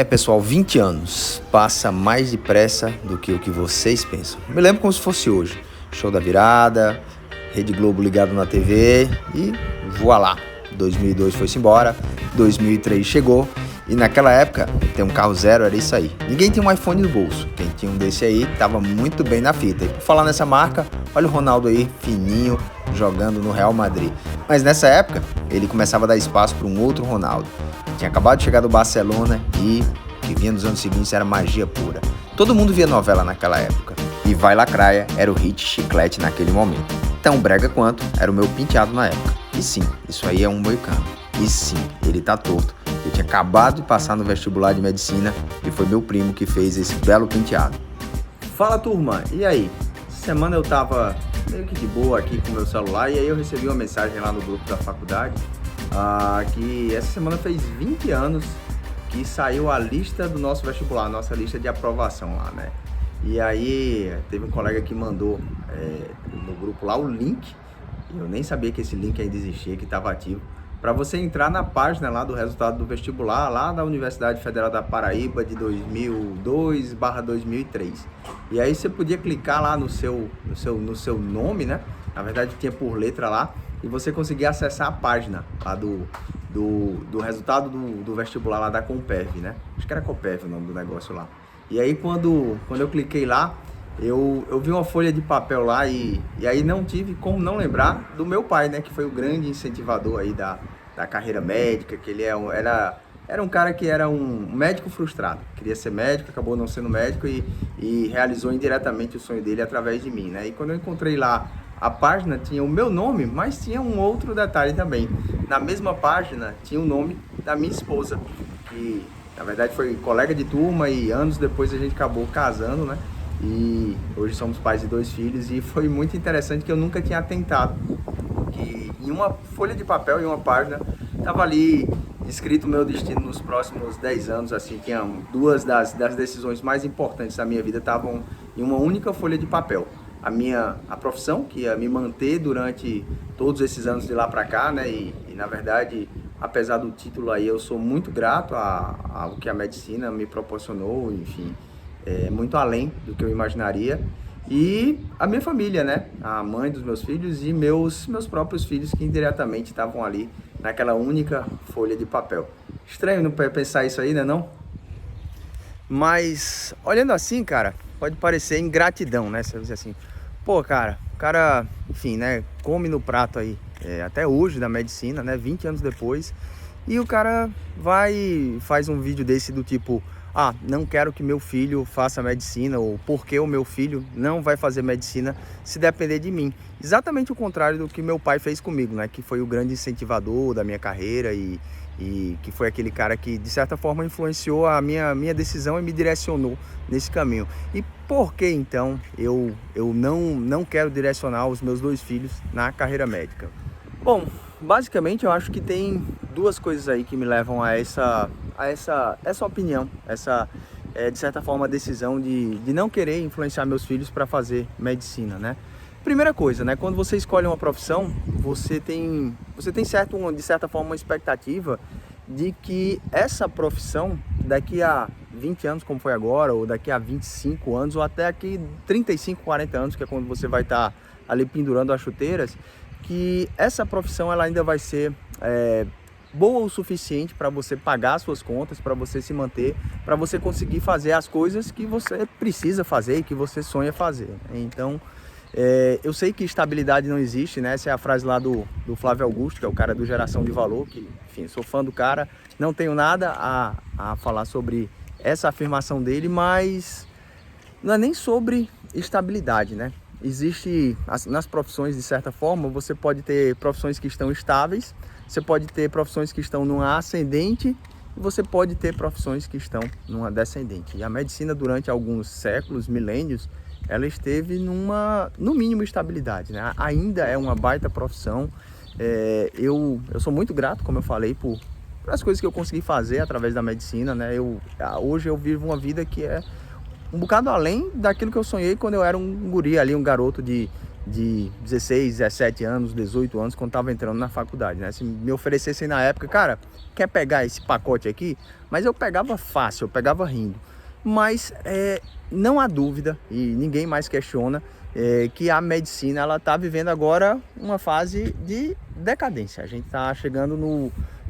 Pessoal, 20 anos passa mais depressa do que o que vocês pensam. Me lembro como se fosse hoje. Show da virada, Rede Globo ligado na TV e voilá. 2002 foi-se embora, 2003 chegou e naquela época ter um carro zero era isso aí. Ninguém tinha um iPhone no bolso. Quem tinha um desse aí tava muito bem na fita. E por falar nessa marca, olha o Ronaldo aí, fininho, jogando no Real Madrid. Mas nessa época, ele começava a dar espaço para um outro Ronaldo. Tinha acabado de chegar do Barcelona e o que vinha nos anos seguintes era magia pura. Todo mundo via novela naquela época. E Vai Lacraia era o hit chiclete naquele momento. Tão brega quanto era o meu penteado na época. E sim, isso aí é um moicano. E sim, ele tá torto. Eu tinha acabado de passar no vestibular de medicina e foi meu primo que fez esse belo penteado. Fala, turma, e aí? Essa semana eu tava meio que de boa aqui com o meu celular e aí eu recebi uma mensagem lá no grupo da faculdade que essa semana fez 20 anos que saiu a lista do nosso vestibular, a nossa lista de aprovação lá, né? E aí teve um colega que mandou no grupo lá o link, eu nem sabia que esse link ainda existia, que estava ativo, para você entrar na página lá do resultado do vestibular, lá da Universidade Federal da Paraíba de 2002/2003. E aí você podia clicar lá no seu nome, né? Na verdade tinha por letra lá, e você conseguia acessar a página lá do resultado do vestibular lá da Compev, né? Acho que era Compev o nome do negócio lá. E aí quando eu cliquei lá, eu vi uma folha de papel lá e aí não tive como não lembrar do meu pai, né? Que foi o grande incentivador aí da carreira médica, que ele era um cara que era um médico frustrado. Queria ser médico, acabou não sendo médico e realizou indiretamente o sonho dele através de mim, né? E quando eu encontrei lá a página, tinha o meu nome, mas tinha um outro detalhe também. Na mesma página tinha o nome da minha esposa, que na verdade foi colega de turma e anos depois a gente acabou casando, né? E hoje somos pais de 2 filhos e foi muito interessante que eu nunca tinha atentado que em uma folha de papel, em uma página, estava ali escrito o meu destino nos próximos 10 anos, assim, tinha 2 das decisões mais importantes da minha vida estavam em uma única folha de papel. A profissão, que ia me manter durante todos esses anos de lá para cá, né, e na verdade, apesar do título aí, eu sou muito grato ao que a medicina me proporcionou, enfim, muito além do que eu imaginaria. E a minha família, né? A mãe dos meus filhos e meus próprios filhos que indiretamente estavam ali naquela única folha de papel. Estranho não pensar isso aí, né não? Mas olhando assim, cara, pode parecer ingratidão, né? Você dizer assim, pô, cara, o cara, enfim, né? Come no prato aí, até hoje da medicina, né? 20 anos depois. E o cara vai e faz um vídeo desse do tipo, não quero que meu filho faça medicina, ou porque o meu filho não vai fazer medicina se depender de mim. Exatamente o contrário do que meu pai fez comigo, né? Que foi o grande incentivador da minha carreira e que foi aquele cara que, de certa forma, influenciou a minha decisão e me direcionou nesse caminho. E por que, então, eu não quero direcionar os meus 2 filhos na carreira médica? Bom, basicamente eu acho que tem 2 coisas aí que me levam a essa opinião, de certa forma, decisão de não querer influenciar meus filhos para fazer medicina, né? Primeira coisa, né? Quando você escolhe uma profissão, você tem de certa forma, uma expectativa de que essa profissão, daqui a 20 anos, como foi agora, ou daqui a 25 anos, ou até aqui 35, 40 anos, que é quando você vai estar ali pendurando as chuteiras, que essa profissão ela ainda vai ser boa o suficiente para você pagar as suas contas, para você se manter, para você conseguir fazer as coisas que você precisa fazer e que você sonha fazer. Então, eu sei que estabilidade não existe, né? Essa é a frase lá do Flávio Augusto, que é o cara do Geração de Valor, que, enfim, sou fã do cara, não tenho nada a falar sobre essa afirmação dele, mas não é nem sobre estabilidade, né? Existe, nas profissões, de certa forma, você pode ter profissões que estão estáveis, você pode ter profissões que estão numa ascendente e você pode ter profissões que estão numa descendente. E a medicina, durante alguns séculos, milênios, ela esteve no mínimo, estabilidade, né? Ainda é uma baita profissão. Eu sou muito grato, como eu falei, por as coisas que eu consegui fazer através da medicina, né? Hoje eu vivo uma vida que é um bocado além daquilo que eu sonhei quando eu era um guri ali, um garoto de de 16, 17 anos, 18 anos, quando estava entrando na faculdade, né? Se me oferecessem na época, cara, quer pegar esse pacote aqui? Mas eu pegava fácil, eu pegava rindo. Mas não há dúvida, e ninguém mais questiona, que a medicina ela está vivendo agora uma fase de decadência. A gente está chegando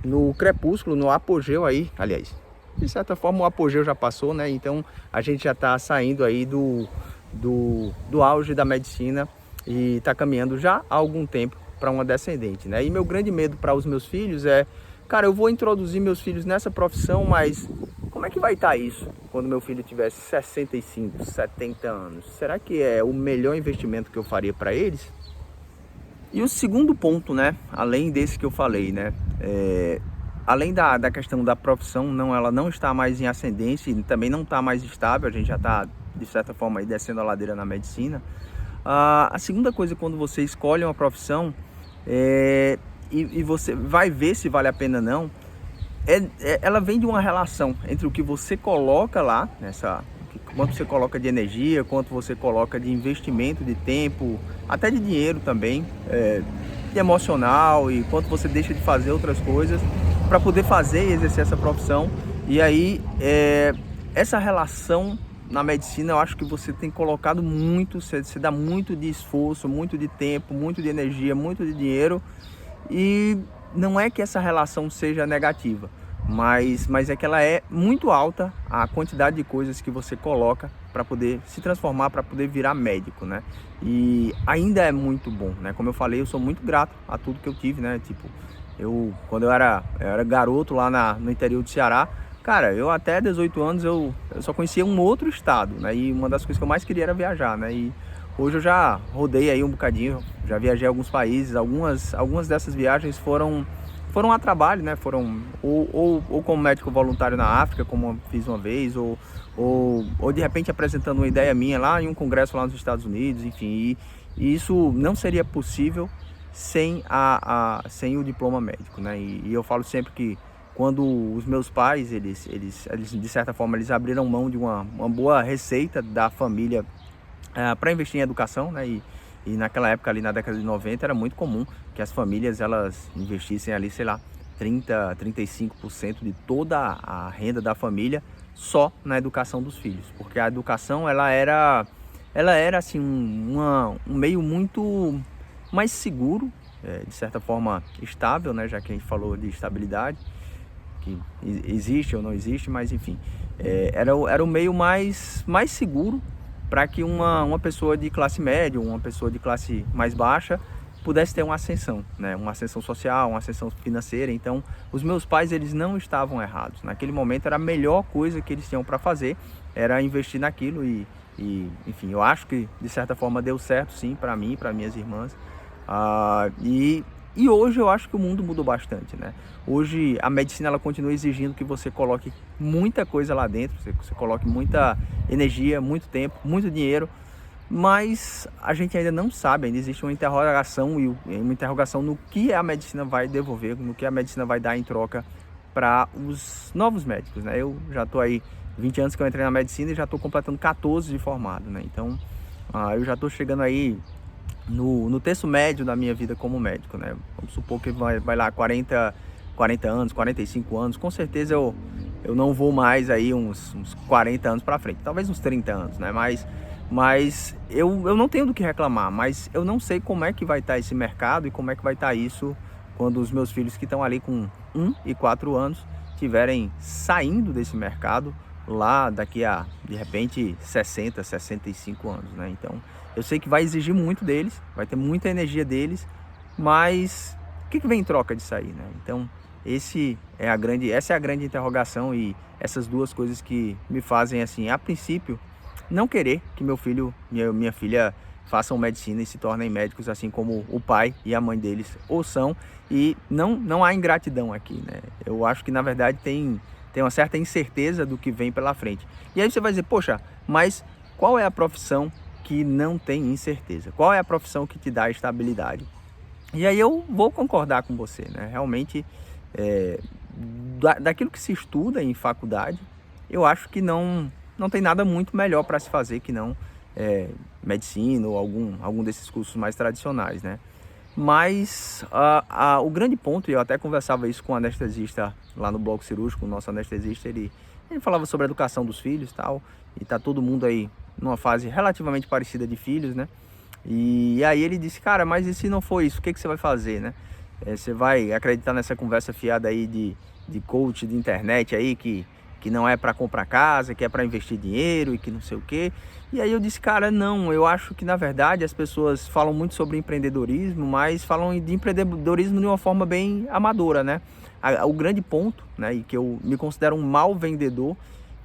no crepúsculo, no apogeu aí, aliás, de certa forma o apogeu já passou, né? Então a gente já está saindo aí do auge da medicina e está caminhando já há algum tempo para uma descendente, né? E meu grande medo para os meus filhos é, cara, eu vou introduzir meus filhos nessa profissão, mas como é que vai estar isso quando meu filho tivesse 65, 70 anos? Será que é o melhor investimento que eu faria para eles? E o segundo ponto, né, além desse que eu falei, né, além da questão da profissão, ela não está mais em ascendência e também não está mais estável, a gente já está, de certa forma, aí descendo a ladeira na medicina. A segunda coisa, quando você escolhe uma profissão e você vai ver se vale a pena ou não, ela vem de uma relação entre o que você coloca lá, quanto você coloca de energia, quanto você coloca de investimento, de tempo, até de dinheiro também, de emocional, e quanto você deixa de fazer outras coisas para poder fazer e exercer essa profissão. E aí, essa relação na medicina, eu acho que você tem colocado muito, você dá muito de esforço, muito de tempo, muito de energia, muito de dinheiro, e não é que essa relação seja negativa, mas é que ela é muito alta, a quantidade de coisas que você coloca para poder se transformar, para poder virar médico, né? E ainda é muito bom, né? Como eu falei, eu sou muito grato a tudo que eu tive, né? Tipo, quando eu era garoto lá no interior do Ceará, cara, eu até 18 anos eu só conhecia um outro estado, né? E uma das coisas que eu mais queria era viajar, né? E hoje eu já rodei aí um bocadinho, já viajei a alguns países, algumas dessas viagens foram a trabalho, né? Foram ou como médico voluntário na África, como eu fiz uma vez, ou de repente apresentando uma ideia minha lá em um congresso lá nos Estados Unidos, enfim. E isso não seria possível sem o diploma médico, né? E eu falo sempre que quando os meus pais, eles de certa forma, eles abriram mão de uma boa receita da família para investir em educação, né? E naquela época, ali na década de 90, era muito comum que as famílias elas investissem ali, sei lá, 35% de toda a renda da família só na educação dos filhos, porque a educação ela era assim um meio muito mais seguro, de certa forma estável, né? Já que a gente falou de estabilidade, que existe ou não existe, mas enfim, era o meio mais seguro para que uma pessoa de classe média, uma pessoa de classe mais baixa pudesse ter uma ascensão, né? Uma ascensão social, uma ascensão financeira. Então, os meus pais, eles não estavam errados. Naquele momento, era a melhor coisa que eles tinham para fazer, era investir naquilo e, enfim, eu acho que, de certa forma, deu certo, sim, para mim e para minhas irmãs. E hoje eu acho que o mundo mudou bastante, né? Hoje a medicina ela continua exigindo que você coloque muita coisa lá dentro, você coloque muita energia, muito tempo, muito dinheiro, mas a gente ainda não sabe, ainda existe uma interrogação no que a medicina vai devolver, no que a medicina vai dar em troca para os novos médicos, né? Eu já estou aí 20 anos que eu entrei na medicina e já estou completando 14 de formado, né? Então eu já estou chegando aí no terço médio da minha vida como médico, né? Vamos supor que vai lá 40 anos, 45 anos, com certeza eu não vou mais aí uns 40 anos para frente, talvez uns 30 anos, né? Mas eu não tenho do que reclamar, mas eu não sei como é que vai estar esse mercado e como é que vai estar isso quando os meus filhos que estão ali com 1 e 4 anos estiverem saindo desse mercado lá daqui a, de repente, 60, 65 anos, né? Então, eu sei que vai exigir muito deles, vai ter muita energia deles, mas o que vem em troca disso aí, né? Então, essa é a grande interrogação e essas duas coisas que me fazem, assim, a princípio, não querer que meu filho, minha filha façam medicina e se tornem médicos, assim como o pai e a mãe deles ou são, e não há ingratidão aqui, né? Eu acho que, na verdade, tem uma certa incerteza do que vem pela frente. E aí você vai dizer, poxa, mas qual é a profissão que não tem incerteza? Qual é a profissão que te dá estabilidade? E aí eu vou concordar com você, né? Realmente, daquilo que se estuda em faculdade, eu acho que não tem nada muito melhor para se fazer que não medicina ou algum desses cursos mais tradicionais, né? Mas o grande ponto, e eu até conversava isso com o anestesista lá no bloco cirúrgico, o nosso anestesista, ele falava sobre a educação dos filhos e tal, e tá todo mundo aí numa fase relativamente parecida de filhos, né? E aí ele disse, cara, mas e se não for isso, o que que você vai fazer, né? Você vai acreditar nessa conversa fiada aí de coach de internet aí, que não é para comprar casa, que é para investir dinheiro e que não sei o quê. E aí eu disse, cara, não, eu acho que na verdade as pessoas falam muito sobre empreendedorismo, mas falam de empreendedorismo de uma forma bem amadora, né? O grande ponto, né, e que eu me considero um mau vendedor,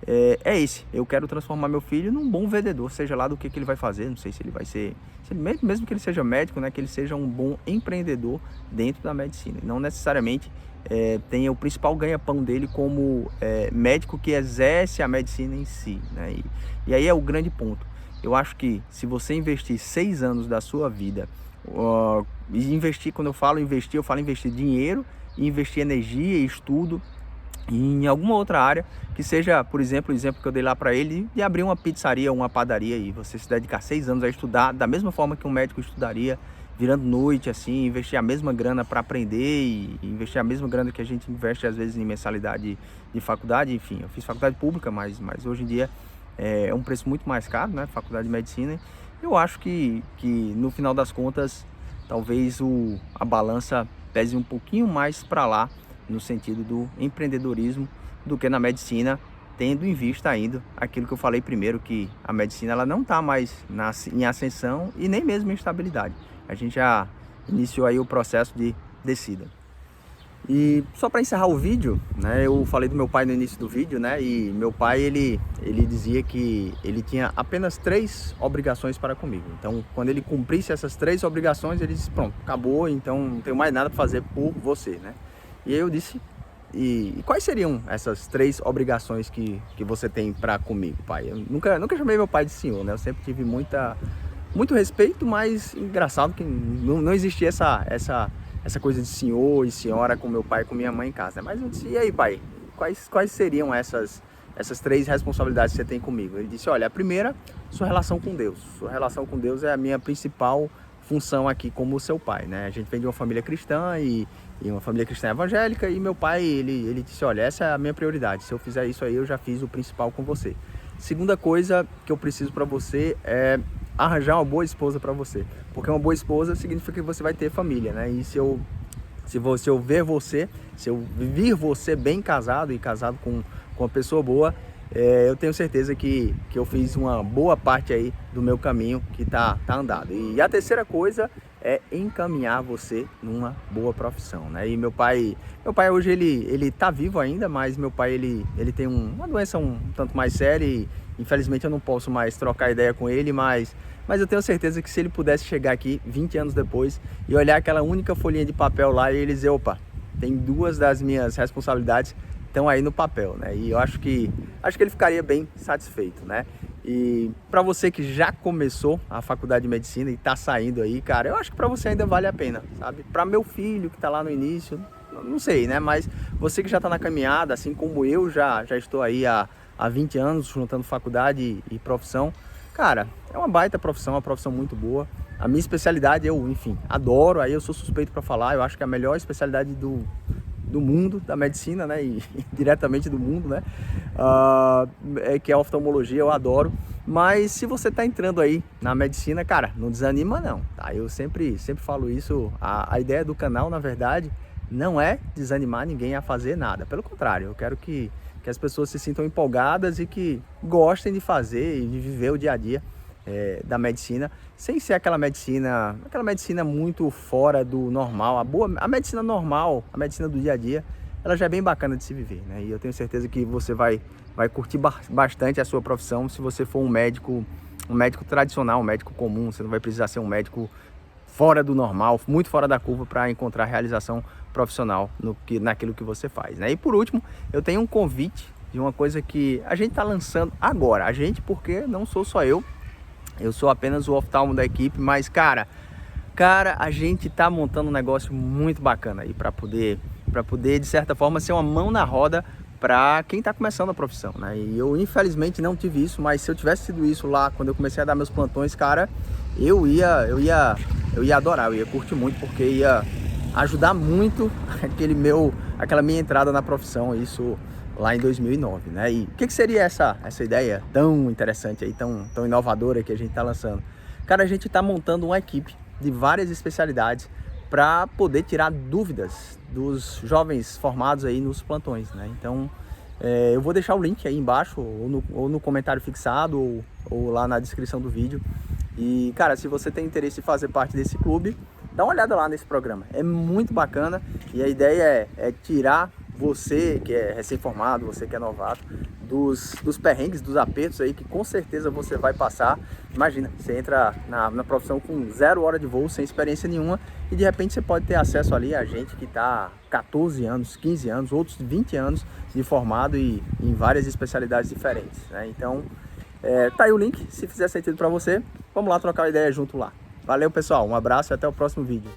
é esse. Eu quero transformar meu filho num bom vendedor, seja lá do que ele vai fazer, não sei se ele vai ser, mesmo que ele seja médico, né, que ele seja um bom empreendedor dentro da medicina, não necessariamente tenha o principal ganha-pão dele como médico que exerce a medicina em si, né? E aí é o grande ponto. Eu acho que se você investir 6 anos da sua vida, e investir, quando eu falo investir dinheiro, e investir energia e estudo em alguma outra área, que seja, por exemplo, o exemplo que eu dei lá para ele, de abrir uma pizzaria, uma padaria, e você se dedicar 6 anos a estudar da mesma forma que um médico estudaria, virando noite, assim, investir a mesma grana para aprender e investir a mesma grana que a gente investe às vezes em mensalidade de faculdade. Enfim, eu fiz faculdade pública, mas hoje em dia é um preço muito mais caro, né, faculdade de medicina. Eu acho que no final das contas, talvez a balança pese um pouquinho mais para lá, no sentido do empreendedorismo, do que na medicina, tendo em vista ainda aquilo que eu falei primeiro, que a medicina ela não está mais em ascensão e nem mesmo em estabilidade. A gente já iniciou aí o processo de descida. E só para encerrar o vídeo, né, eu falei do meu pai no início do vídeo, né, e meu pai ele dizia que ele tinha apenas 3 obrigações para comigo. Então, quando ele cumprisse essas 3 obrigações, ele disse, pronto, acabou, então não tenho mais nada para fazer por você, né? E aí eu disse, e quais seriam essas 3 obrigações que você tem para comigo, pai? Eu nunca chamei meu pai de senhor, né? Eu sempre tive muito respeito, mas engraçado que não existia essa coisa de senhor e senhora com meu pai e com minha mãe em casa, né? Mas eu disse, e aí, pai, quais seriam essas 3 responsabilidades que você tem comigo? Ele disse, olha, a primeira, sua relação com Deus. Sua relação com Deus é a minha principal função aqui como seu pai, né? A gente vem de uma família cristã e uma família cristã evangélica, e meu pai, ele disse, olha, essa é a minha prioridade, se eu fizer isso aí, eu já fiz o principal com você. Segunda coisa que eu preciso para você é arranjar uma boa esposa para você, porque uma boa esposa significa que você vai ter família, né? E se eu vir você bem casado e casado com uma pessoa boa, eu tenho certeza que eu fiz uma boa parte aí do meu caminho que tá andado. E a terceira coisa é encaminhar você numa boa profissão, né? E meu pai hoje ele tá vivo ainda, mas meu pai ele tem uma doença um tanto mais séria e infelizmente eu não posso mais trocar ideia com ele, mas eu tenho certeza que se ele pudesse chegar aqui 20 anos depois e olhar aquela única folhinha de papel lá e ele dizer, opa, tem 2 das minhas responsabilidades estão aí no papel, né? E eu acho que ele ficaria bem satisfeito, né? E para você que já começou a faculdade de medicina e tá saindo aí, cara, eu acho que para você ainda vale a pena, sabe? Para meu filho que tá lá no início, não sei, né? Mas você que já tá na caminhada, assim como eu já estou aí há 20 anos juntando faculdade e profissão, cara, é uma baita profissão, uma profissão muito boa. A minha especialidade eu, enfim, adoro, aí eu sou suspeito para falar, eu acho que é a melhor especialidade do mundo, da medicina, né, e diretamente do mundo, né, que é a oftalmologia, eu adoro. Mas se você tá entrando aí na medicina, cara, não desanima não, tá? Eu sempre falo isso, a ideia do canal, na verdade, não é desanimar ninguém a fazer nada, pelo contrário, eu quero que as pessoas se sintam empolgadas e que gostem de fazer e de viver o dia a dia da medicina, sem ser aquela medicina muito fora do normal. A medicina normal, a medicina do dia a dia, ela já é bem bacana de se viver, né? E eu tenho certeza que você vai curtir bastante a sua profissão se você for um médico tradicional, um médico comum. Você não vai precisar ser um médico fora do normal, muito fora da curva para encontrar realização profissional naquilo que você faz, né? E por último, eu tenho um convite de uma coisa que a gente está lançando agora. A gente, porque não sou só eu sou apenas o oftalmo da equipe, mas cara, a gente tá montando um negócio muito bacana aí para poder de certa forma ser uma mão na roda para quem está começando a profissão, né? E eu infelizmente não tive isso, mas se eu tivesse tido isso lá quando eu comecei a dar meus plantões, cara, eu ia adorar, eu ia curtir muito, porque ia ajudar muito aquela minha entrada na profissão, isso lá em 2009, né? E o que seria essa ideia tão interessante aí, tão inovadora que a gente está lançando? Cara, a gente está montando uma equipe de várias especialidades para poder tirar dúvidas dos jovens formados aí nos plantões, né? Então, eu vou deixar o link aí embaixo, ou no comentário fixado, ou lá na descrição do vídeo. E, cara, se você tem interesse em fazer parte desse clube, dá uma olhada lá nesse programa. É muito bacana e a ideia é tirar você que é recém-formado, você que é novato, dos perrengues, dos apertos aí que com certeza você vai passar. Imagina, você entra na profissão com 0 hora de voo, sem experiência nenhuma, e de repente você pode ter acesso ali a gente que está 14 anos, 15 anos, outros 20 anos de formado e em várias especialidades diferentes, né? Então, tá aí o link, se fizer sentido para você, vamos lá trocar uma ideia junto lá. Valeu, pessoal, um abraço e até o próximo vídeo.